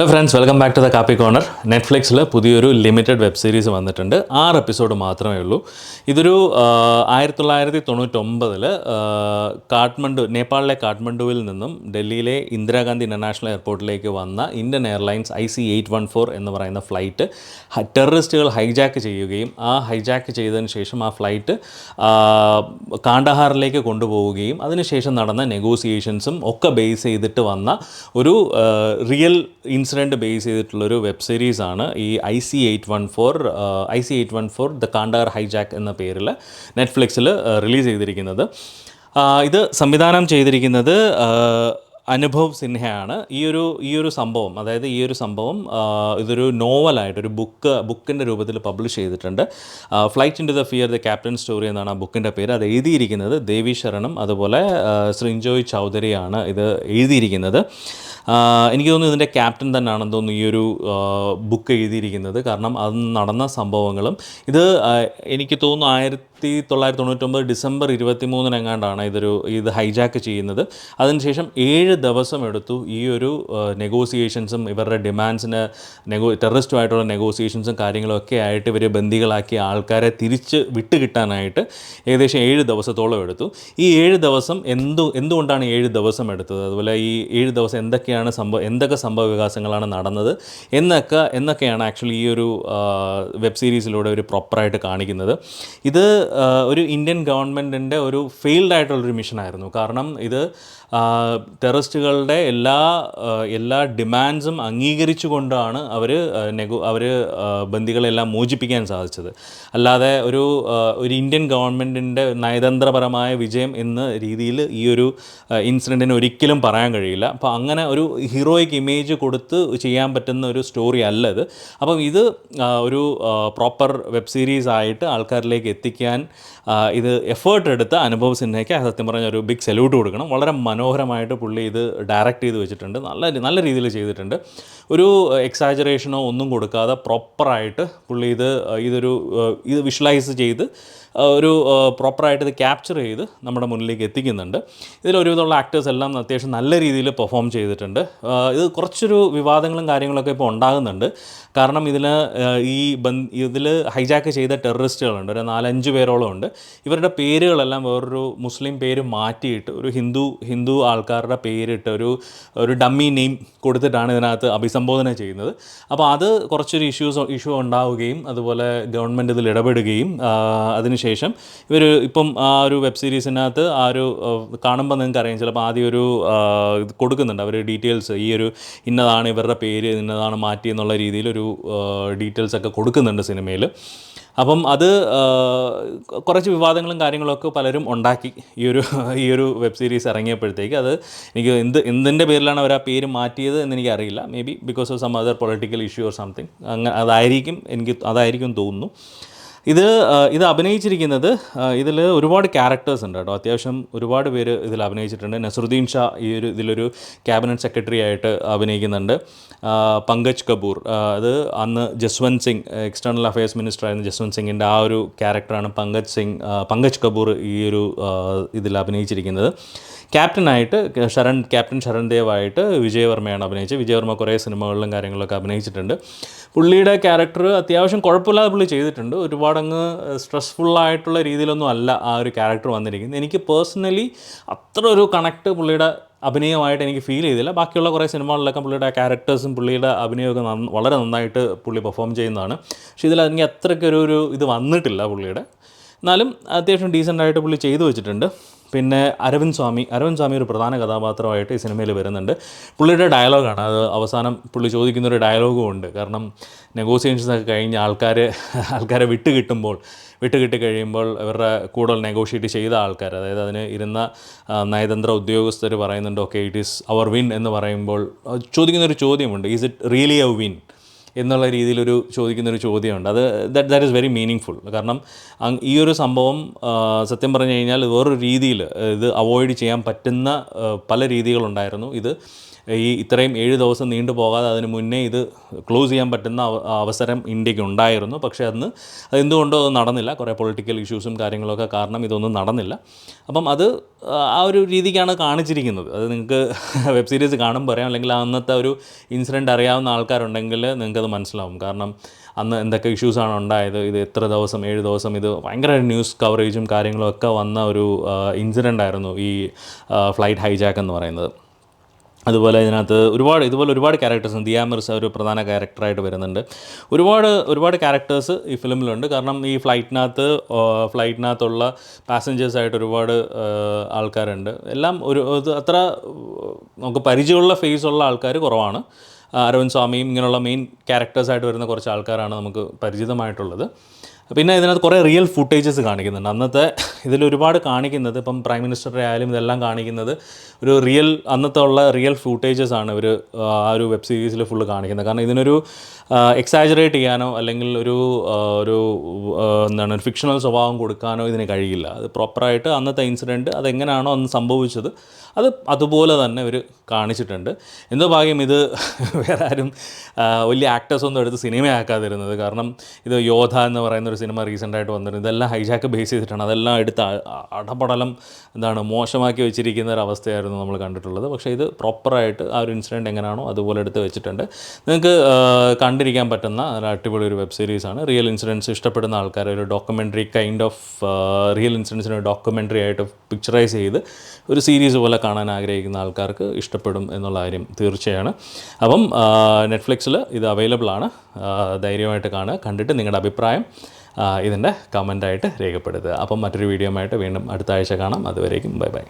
Hello friends, welcome back to the kaapi corner. നെറ്റ്ഫ്ലിക്സിൽ പുതിയൊരു limited web series വന്നിട്ടുണ്ട്. 6 episode മാത്രമേ ഉള്ളൂ. ഇതൊരു 1999 നേപ്പാളിലെ കാഠ്മണ്ഡുവിൽ നിന്നും ഡൽഹിയിലെ ഇന്ദിരാഗാന്ധി ഇൻ്റർനാഷണൽ എയർപോർട്ടിലേക്ക് വന്ന ഇന്ത്യൻ എയർലൈൻസ് IC814 എന്ന് പറയുന്ന ഫ്ലൈറ്റ് ടെററിസ്റ്റുകൾ ഹൈജാക്ക് ചെയ്യുകയും ആ ഹൈജാക്ക് ചെയ്തതിന് ശേഷം ആ ഫ്ലൈറ്റ് കാണ്ഡഹാറിലേക്ക് കൊണ്ടുപോവുകയും അതിനുശേഷം നടന്ന നെഗോസിയേഷൻസും ഒക്കെ ബേസ് ചെയ്തിട്ട് വന്ന ഒരു റിയൽ ഇൻസിഡൻറ്റ് ബേസ് ചെയ്തിട്ടുള്ളൊരു വെബ് സീരീസാണ് ഈ IC814 ദ കാണ്ഡഹാർ ഹൈജാക്ക് എന്ന പേരിൽ നെറ്റ്ഫ്ലിക്സിൽ റിലീസ് ചെയ്തിരിക്കുന്നത്. ഇത് സംവിധാനം ചെയ്തിരിക്കുന്നത് അനുഭവ് സിൻഹയാണ്. ഈ ഒരു സംഭവം, അതായത് ഈ ഒരു സംഭവം ഇതൊരു നോവലായിട്ട് ഒരു ബുക്കിൻ്റെ രൂപത്തിൽ പബ്ലിഷ് ചെയ്തിട്ടുണ്ട്. Flight into the fear the captain story എന്നാണ് ആ ബുക്കിൻ്റെ പേര്. അത് എഴുതിയിരിക്കുന്നത് ദേവി ശരണും അതുപോലെ ശ്രീഞ്ജോയ് ചൗധരിയാണ് ഇത് എഴുതിയിരിക്കുന്നത്. എനിക്ക് തോന്നുന്നു ഇതിൻ്റെ ക്യാപ്റ്റൻ തന്നെയാണെന്ന് തോന്നുന്നു ഈ ഒരു ബുക്ക് എഴുതിയിരിക്കുന്നത്. കാരണം അത് നടന്ന സംഭവങ്ങളും ഇത് എനിക്ക് തോന്നുന്നു 1999 ഡിസംബർ 23 ഇത് ഹൈജാക്ക് ചെയ്യുന്നത്. അതിനുശേഷം 7 ദിവസം എടുത്തു ഈ ഒരു നെഗോസിയേഷൻസും ഇവരുടെ ഡിമാൻഡ്സിന് ടെററിസ്റ്റുമായിട്ടുള്ള നെഗോസിയേഷൻസും കാര്യങ്ങളൊക്കെ ആയിട്ട് ഇവർ ബന്ദികളാക്കിയ ആൾക്കാരെ തിരിച്ച് വിട്ടുകിട്ടാനായിട്ട് ഏകദേശം 7 ദിവസത്തോളം എടുത്തു. ഈ 7 ദിവസം എന്തുകൊണ്ടാണ് 7 ദിവസം എടുത്തത്, അതുപോലെ ഈ 7 ദിവസം എന്തൊക്കെ സംഭവ വികാസങ്ങളാണ് നടന്നത് എന്നൊക്കെയാണ് ആക്ച്വലി ഈ ഒരു വെബ് സീരീസിലൂടെ ഒരു പ്രോപ്പറായിട്ട് കാണിക്കുന്നത്. ഇത് ഒരു ഇന്ത്യൻ ഗവൺമെൻറ്റിൻ്റെ ഒരു ഫെയിൽഡ് ആയിട്ടുള്ളൊരു മിഷനായിരുന്നു. കാരണം ഇത് ടെററിസ്റ്റുകളുടെ എല്ലാ ഡിമാൻഡ്സും അംഗീകരിച്ചുകൊണ്ടാണ് അവർ ബന്ദികളെല്ലാം മോചിപ്പിക്കാൻ സാധിച്ചത്. അല്ലാതെ ഒരു ഇന്ത്യൻ ഗവൺമെൻറ്റിൻ്റെ നയതന്ത്രപരമായ വിജയം എന്ന രീതിയിൽ ഈ ഒരു ഇൻസിഡൻറ്റിന് ഒരിക്കലും പറയാൻ കഴിയില്ല. അപ്പോൾ അങ്ങനെ ഒരു ഹീറോയിക് ഇമേജ് കൊടുത്ത് ചെയ്യാൻ പറ്റുന്ന ഒരു സ്റ്റോറി അല്ല ഇത്. അപ്പം ഇത് ഒരു പ്രോപ്പർ വെബ് സീരീസ് ആയിട്ട് ആൾക്കാരിലേക്ക് എത്തിക്കാൻ ഇത് എഫേർട്ട് എടുത്ത അനുഭവ് സിൻഹയ്ക്ക് സത്യം പറഞ്ഞ ഒരു ബിഗ് സല്യൂട്ട് കൊടുക്കണം. വളരെ മനോഹരമായിട്ട് പുള്ളി ഇത് ഡയറക്റ്റ് ചെയ്ത് വെച്ചിട്ടുണ്ട്. നല്ല രീതിയിൽ ചെയ്തിട്ടുണ്ട്. ഒരു എക്സാജറേഷനോ ഒന്നും കൊടുക്കാതെ പ്രോപ്പറായിട്ട് പുള്ളി ഇത് വിഷ്വലൈസ് ചെയ്ത് ഒരു പ്രോപ്പറായിട്ട് ഇത് ക്യാപ്ചർ ചെയ്ത് നമ്മുടെ മുന്നിലേക്ക് എത്തിക്കുന്നുണ്ട്. ഇതിലൊരുവിധമുള്ള ആക്ടേഴ്സ് എല്ലാം അത്യാവശ്യം നല്ല രീതിയിൽ പെർഫോം ചെയ്തിട്ടുണ്ട്. ഇത് കുറച്ചൊരു വിവാദങ്ങളും കാര്യങ്ങളൊക്കെ ഇപ്പോൾ ഉണ്ടാകുന്നുണ്ട്. കാരണം ഇതിൽ ഹൈജാക്ക് ചെയ്ത ടെററിസ്റ്റുകളുണ്ട്, ഒരു 4-5 പേരോളം ഉണ്ട്. ഇവരുടെ പേരുകളെല്ലാം വേറൊരു മുസ്ലിം പേര് മാറ്റിയിട്ട് ഒരു ഹിന്ദു ആൾക്കാരുടെ പേരിട്ട് ഒരു ഡമ്മി നെയിം കൊടുത്തിട്ടാണ് ഇതിനകത്ത് അഭിസംബോധന ചെയ്യുന്നത്. അപ്പോൾ അത് കുറച്ചൊരു ഇഷ്യൂ ഉണ്ടാവുകയും അതുപോലെ ഗവൺമെൻറ് ഇതിൽ ഇടപെടുകയും അതിനുശേഷം ഇവർ ഇപ്പം ആ ഒരു വെബ് സീരീസിനകത്ത് ആ ഒരു കാണുമ്പോൾ നിങ്ങൾക്ക് അറിയാം, ചിലപ്പോൾ ആദ്യം ഒരു കൊടുക്കുന്നുണ്ട് അവർ ഡീറ്റെയിൽസ്, ഈ ഒരു ഇന്നതാണ് ഇവരുടെ പേര്, ഇന്നതാണ് മാറ്റി എന്നുള്ള രീതിയിൽ ഒരു ഡീറ്റെയിൽസ് ഒക്കെ കൊടുക്കുന്നുണ്ട് സിനിമയിൽ. അപ്പം അത് കുറച്ച് വിവാദങ്ങളും കാര്യങ്ങളൊക്കെ പലരും ഉണ്ടാക്കി ഈ ഒരു വെബ് സീരീസ് ഇറങ്ങിയപ്പോഴത്തേക്ക്. അത് എനിക്ക് എന്തിൻ്റെ പേരിലാണ് അവർ ആ പേര് മാറ്റിയത് എന്നെനിക്കറിയില്ല. Maybe because of some other political issue or something. അതായിരിക്കും തോന്നുന്നു. ഇത് അഭിനയിച്ചിരിക്കുന്നത്, ഇതിൽ ഒരുപാട് ക്യാരക്ടേഴ്സ് ഉണ്ട് കേട്ടോ. അത്യാവശ്യം ഒരുപാട് പേര് ഇതിൽ അഭിനയിച്ചിട്ടുണ്ട്. നസറുദ്ദീൻ ഷാ ഇതിലൊരു ക്യാബിനറ്റ് സെക്രട്ടറി ആയിട്ട് അഭിനയിക്കുന്നുണ്ട്. പങ്കജ് കപൂർ, അത് അന്ന് Jaswant Singh, external affairs minister ആയിരുന്ന ജസ്വന്ത് സിംഗിൻ്റെ ആ ഒരു ക്യാരക്ടറാണ് പങ്കജ് കപൂർ ഇതിൽ അഭിനയിച്ചിരിക്കുന്നത്. ക്യാപ്റ്റനായിട്ട് ക്യാപ്റ്റൻ ശരൺ ദേവായിട്ട് വിജയവർമ്മയാണ് അഭിനയിച്ചത്. വിജയവർമ്മ കുറേ സിനിമകളിലും കാര്യങ്ങളിലൊക്കെ അഭിനയിച്ചിട്ടുണ്ട്. പുള്ളിയുടെ ക്യാരക്ടർ അത്യാവശ്യം കുഴപ്പമില്ലാതെ പുള്ളി ചെയ്തിട്ടുണ്ട്. ഒരുപാടങ്ങ് സ്ട്രെസ്ഫുള്ളായിട്ടുള്ള രീതിയിലൊന്നും അല്ല ആ ഒരു ക്യാരക്ടർ വന്നിരിക്കുന്നത്. എനിക്ക് പേഴ്സണലി അത്ര ഒരു കണക്ട് പുള്ളിയുടെ അഭിനയമായിട്ട് എനിക്ക് ഫീൽ ചെയ്തില്ല. ബാക്കിയുള്ള കുറേ സിനിമകളിലൊക്കെ പുള്ളിയുടെ ക്യാരക്ടേഴ്സും പുള്ളിയുടെ അഭിനയമൊക്കെ വളരെ നന്നായിട്ട് പുള്ളി പെർഫോം ചെയ്യുന്നതാണ്. പക്ഷേ ഇതിലെനിക്ക് അത്രയ്ക്കൊരു ഇത് വന്നിട്ടില്ല പുള്ളിയുടെ. എന്നാലും അത്യാവശ്യം ഡീസൻ്റായിട്ട് പുള്ളി ചെയ്തു വെച്ചിട്ടുണ്ട്. പിന്നെ അരവിന്ദ് സ്വാമി ഒരു പ്രധാന കഥാപാത്രമായിട്ട് ഈ സിനിമയിൽ വരുന്നുണ്ട്. പുള്ളിയുടെ ഡയലോഗാണ് അത്. അവസാനം പുള്ളി ചോദിക്കുന്നൊരു ഡയലോഗും ഉണ്ട്. കാരണം നെഗോസിയേഷൻസൊക്കെ കഴിഞ്ഞ് ആൾക്കാരെ വിട്ടുകിട്ടിക്കഴിയുമ്പോൾ ഇവരുടെ കൂടെ നെഗോഷിയേറ്റ് ചെയ്ത ആൾക്കാർ, അതായത് അതിന് ഇരുന്ന നയതന്ത്ര ഉദ്യോഗസ്ഥർ പറയുന്നുണ്ട് okay it is our win എന്ന് പറയുമ്പോൾ ചോദിക്കുന്നൊരു ചോദ്യമുണ്ട്, is it really a win എന്നുള്ള രീതിയിലൊരു ചോദിക്കുന്നൊരു ചോദ്യമുണ്ട്. That is very meaningful. കാരണം ഈ ഒരു സംഭവം സത്യം പറഞ്ഞു കഴിഞ്ഞാൽ വേറൊരു രീതിയിൽ ഇത് അവോയ്ഡ് ചെയ്യാൻ പറ്റുന്ന പല രീതികളുണ്ടായിരുന്നു. ഈ ഇത്രയും 7 ദിവസം നീണ്ടു പോകാതെ അതിന് മുന്നേ ഇത് ക്ലോസ് ചെയ്യാൻ പറ്റുന്ന അവസരം ഇന്ത്യക്ക് ഉണ്ടായിരുന്നു. പക്ഷേ അതെന്തുകൊണ്ടോ അത് നടന്നില്ല. കുറേ പൊളിറ്റിക്കൽ ഇഷ്യൂസും കാര്യങ്ങളൊക്കെ കാരണം ഇതൊന്നും നടന്നില്ല. അപ്പം അത് ആ ഒരു രീതിക്കാണ് കാണിച്ചിരിക്കുന്നത്. അത് നിങ്ങൾക്ക് വെബ് സീരീസ് കാണുമ്പോൾ അറിയാം, അല്ലെങ്കിൽ അന്നത്തെ ഒരു ഇൻസിഡൻറ്റ് അറിയാവുന്ന ആൾക്കാരുണ്ടെങ്കിൽ നിങ്ങൾക്കത് മനസ്സിലാവും. കാരണം അന്ന് എന്തൊക്കെ ഇഷ്യൂസാണ് ഉണ്ടായത്, ഇത് എത്ര ദിവസം 7 ദിവസം ഇത് ഭയങ്കര ന്യൂസ് കവറേജും കാര്യങ്ങളും ഒക്കെ വന്ന ഒരു ഇൻസിഡൻ്റ് ആയിരുന്നു ഈ ഫ്ലൈറ്റ് ഹൈജാക്ക് എന്ന് പറയുന്നത്. അതുപോലെ ഇതിനകത്ത് ഒരുപാട് ക്യാരക്ടേഴ്സ്, ദിയ മിർസ ഒരു പ്രധാന ക്യാരക്ടറായിട്ട് വരുന്നുണ്ട്. ഒരുപാട് ക്യാരക്ടേഴ്സ് ഈ ഫിലിമിലുണ്ട്. കാരണം ഈ ഫ്ലൈറ്റിനകത്തുള്ള പാസഞ്ചേഴ്സായിട്ട് ഒരുപാട് ആൾക്കാരുണ്ട്. എല്ലാം അത്ര നമുക്ക് പരിചയമുള്ള ഫേസുള്ള ആൾക്കാർ കുറവാണ്. അരവിന്ദ് സ്വാമിയും ഇങ്ങനെയുള്ള മെയിൻ ക്യാരക്ടേഴ്സായിട്ട് വരുന്ന കുറച്ച് ആൾക്കാരാണ് നമുക്ക് പരിചിതമായിട്ടുള്ളത്. പിന്നെ ഇതിനകത്ത് കുറേ റിയൽ ഫുട്ടേജസ് കാണിക്കുന്നുണ്ട്. അന്നത്തെ ഇതിലൊരുപാട് കാണിക്കുന്നത്, ഇപ്പം പ്രൈം മിനിസ്റ്ററുടെ ആയാലും ഇതെല്ലാം കാണിക്കുന്നത് ഒരു അന്നത്തെ ഉള്ള റിയൽ ഫുട്ടേജസ് ആണ് ഇവർ ആ ഒരു വെബ് സീരീസിൽ ഫുള്ള് കാണിക്കുന്നത്. കാരണം ഇതിനൊരു എക്സാജറേറ്റ് ചെയ്യാനോ അല്ലെങ്കിൽ ഒരു ഒരു ഫിക്ഷണൽ സ്വഭാവം കൊടുക്കാനോ ഇതിന് കഴിയില്ല. അത് പ്രോപ്പറായിട്ട് അന്നത്തെ ഇൻസിഡൻറ്റ് അതെങ്ങനെയാണോ അന്ന് സംഭവിച്ചത് അതുപോലെ തന്നെ ഇവർ കാണിച്ചിട്ടുണ്ട്. എന്തോ ഭാഗ്യം ഇത് വേറെ ആരും വലിയ ആക്ടേഴ്സൊന്നും എടുത്ത് സിനിമയാക്കാതിരുന്നത്. കാരണം ഇത് യോധ എന്ന് പറയുന്നൊരു സിനിമ റീസെൻ്റായിട്ട് വന്നിരുന്നു. ഇതെല്ലാം ഹൈജാക്ക് ബേസ് ചെയ്തിട്ടാണ്. അതെല്ലാം എടുത്ത് അടപടലം മോശമാക്കി വെച്ചിരിക്കുന്ന ഒരു അവസ്ഥയായിരുന്നു നമ്മൾ കണ്ടിട്ടുള്ളത്. പക്ഷേ ഇത് പ്രോപ്പറായിട്ട് ആ ഒരു ഇൻസിഡൻറ്റ് എങ്ങനെയാണോ അതുപോലെ എടുത്ത് വെച്ചിട്ടുണ്ട്. നിങ്ങൾക്ക് കണ്ടിരിക്കാൻ പറ്റുന്ന ഒരു അടിപൊളി ഒരു വെബ് സീരീസാണ്. റിയൽ ഇൻസിഡൻറ്റ്സ് ഇഷ്ടപ്പെടുന്ന ആൾക്കാർ, ഒരു ഡോക്യുമെൻ്ററി കൈൻഡ് ഓഫ് റിയൽ ഇൻസിഡൻസിനെ ഡോക്യുമെൻ്ററി ആയിട്ട് പിക്ചറൈസ് ചെയ്ത് ഒരു സീരീസ് പോലെ കാണാൻ ആഗ്രഹിക്കുന്ന ആൾക്കാർക്ക് ഇഷ്ടപ്പെടും എന്നുള്ള കാര്യം തീർച്ചയാണ്. അപ്പം നെറ്റ്ഫ്ലിക്സിൽ ഇത് അവൈലബിൾ ആണ്. ധൈര്യമായിട്ട് കാണുക. കണ്ടിട്ട് നിങ്ങളുടെ അഭിപ്രായം ഇതിൻ്റെ കമൻ്റായിട്ട് രേഖപ്പെടുത്തുക. അപ്പം മറ്റൊരു വീഡിയോ ആയിട്ട് വീണ്ടും അടുത്ത ആഴ്ച കാണാം. അതുവരേക്കും ബൈ ബൈ.